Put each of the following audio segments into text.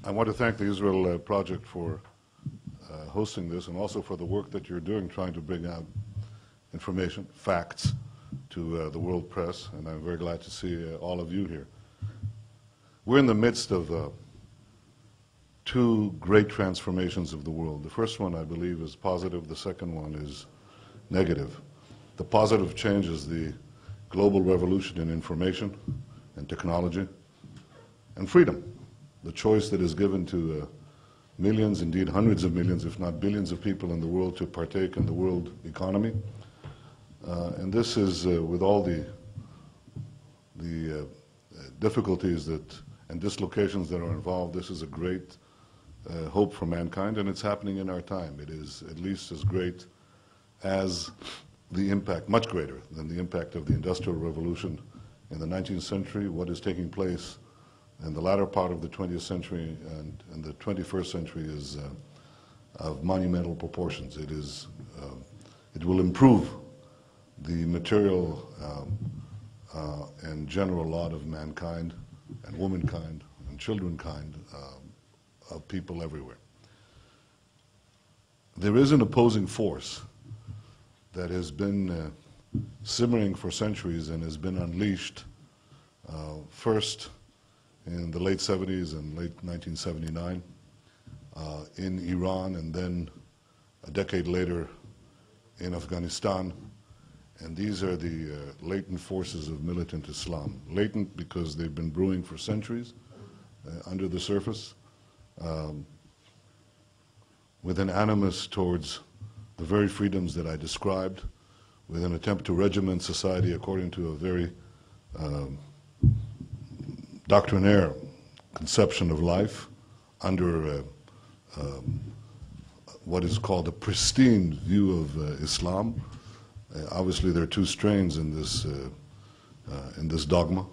I want to thank the Israel Project for hosting this and also for the work that you're doing trying to bring out information, facts to the world press, and I'm very glad to see all of you here. We're in the midst of two great transformations of the world. The first one, I believe, is positive. The second one is negative. The positive change is the global revolution in information and technology and freedom, the choice that is given to millions, indeed hundreds of millions, if not billions of people in the world to partake in the world economy. And this is, with all the difficulties and dislocations that are involved, this is a great hope for mankind, and it's happening in our time. It is at least as great as the impact, much greater than the impact of the Industrial Revolution in the 19th century. What is taking place in the latter part of the 20th century and in the 21st century is of monumental proportions. It will improve the material and general lot of mankind and womankind and childrenkind of people everywhere. There is an opposing force that has been simmering for centuries and has been unleashed first in the late 70s and late 1979 in Iran, and then a decade later in Afghanistan. And these are the latent forces of militant Islam. Latent because they've been brewing for centuries under the surface, with an animus towards the very freedoms that I described, with an attempt to regiment society according to a very doctrinaire conception of life under what is called a pristine view of Islam. Obviously, there are two strains in this dogma: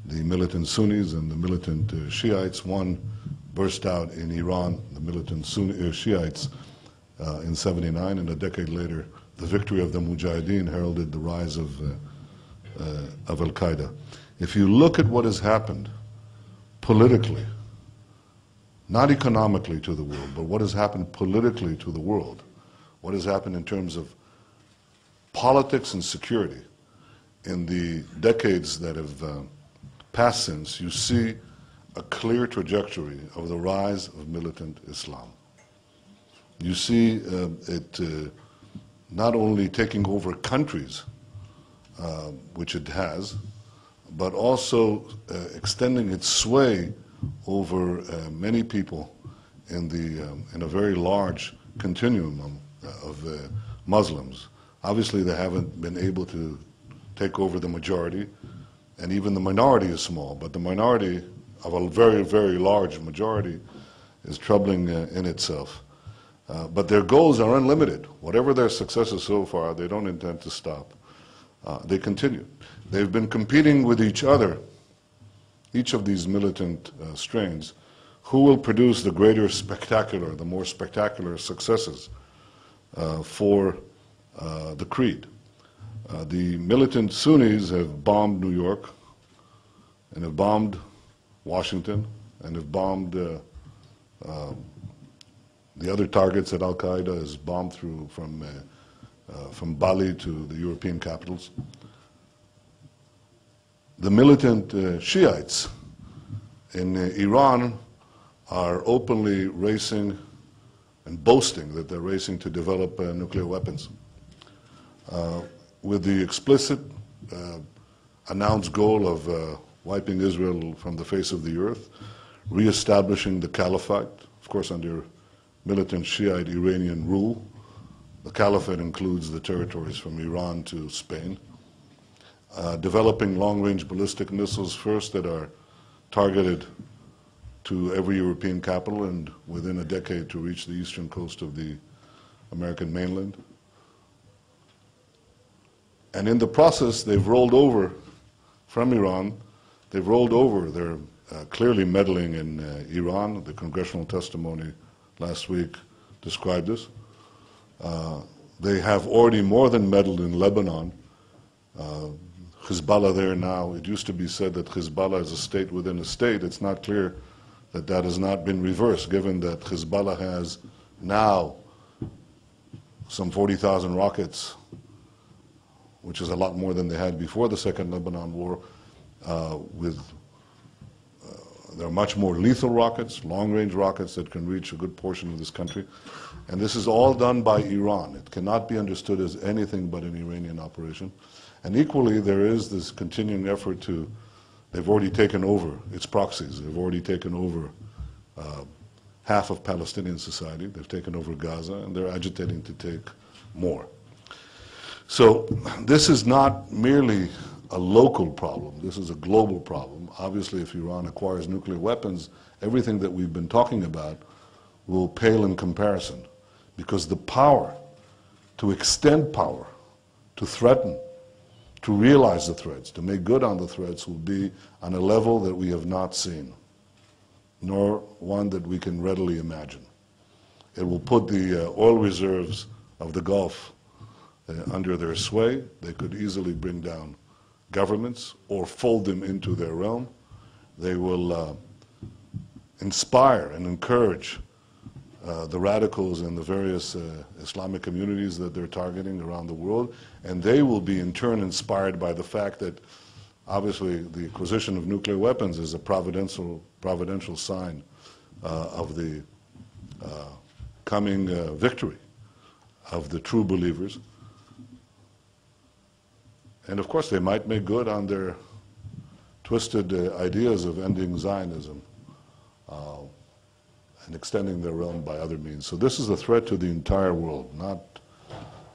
the militant Sunnis and the militant Shiites. One burst out in Iran, the militant Shiites, in '79, and a decade later, the victory of the Mujahideen heralded the rise of Al-QUAIDA. If you look at what has happened politically, not economically to the world, but what has happened politically to the world, what has happened in terms of politics and security in the decades that have passed since, you see a clear trajectory of the rise of militant Islam. You see it not only taking over countries, which it has, but also extending its sway over many people in a very large continuum of Muslims. Obviously, they haven't been able to take over the majority, and even the minority is small, but the minority of a very, very large majority is troubling in itself. But their goals are unlimited. Whatever their successes so far, they don't intend to stop. They continue. They've been competing with each other, each of these militant strains, who will produce the greater spectacular, the more spectacular successes for the creed. The militant Sunnis have bombed New York and have bombed Washington and have bombed the other targets that Al-QUAIDA has bombed through from Bali to the European capitals. The militant Shiites in Iran are openly racing and boasting that they're racing to develop nuclear weapons, with the explicit announced goal of wiping Israel from the face of the earth, reestablishing the caliphate, of course under militant Shiite Iranian rule. The caliphate includes the territories from Iran to Spain. Developing long-range ballistic missiles first that are targeted to every European capital and within a decade to reach the eastern coast of the American mainland. And in the process, they've rolled over from Iran, they've rolled over, they're clearly meddling in Iran. The congressional testimony last week described this. They have already more than meddled in Lebanon. Hezbollah there now, it used to be said that Hezbollah is a state within a state. It's not clear that has not been reversed, given that Hezbollah has now some 40,000 rockets, which is a lot more than they had before the Second Lebanon War, they're much more lethal rockets, long-range rockets that can reach a good portion of this country. And this is all done by Iran. It cannot be understood as anything but an Iranian operation. And equally, there is this continuing effort to, they've already taken over its proxies. They've already taken over half of Palestinian society. They've taken over Gaza, and they're agitating to take more. So this is not merely a local problem. This is a global problem. Obviously, if Iran acquires nuclear weapons, everything that we've been talking about will pale in comparison, because the power to extend power, to threaten, to realize the threats, to make good on the threats will be on a level that we have not seen, nor one that we can readily imagine. It will put the oil reserves of the Gulf under their sway. They could easily bring down governments or fold them into their realm. They will inspire and encourage the radicals in the various Islamic communities that they're targeting around the world, and they will be in turn inspired by the fact that obviously the acquisition of nuclear weapons is a providential sign of the coming victory of the true believers. And of course, they might make good on their twisted ideas of ending Zionism and extending their realm by other means. So this is a threat to the entire world,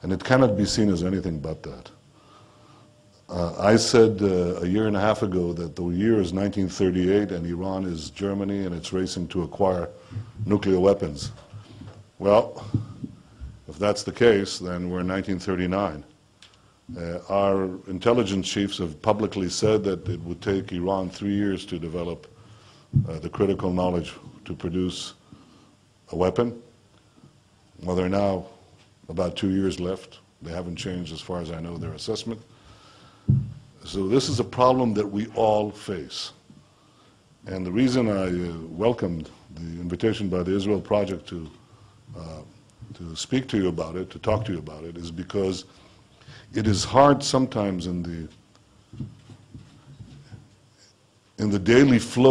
and it cannot be seen as anything but that. I said a year and a half ago that the year is 1938 and Iran is Germany and it's racing to acquire nuclear weapons. Well, if that's the case, then we're in 1939. Our intelligence chiefs have publicly said that it would take Iran 3 years to develop the critical knowledge to produce a weapon. Well, there are now about 2 years left. They haven't changed, as far as I know, their assessment. So this is a problem that we all face. And the reason I welcomed the invitation by the Israel Project to speak to you about it, to talk to you about it, is because it is hard sometimes in the daily flow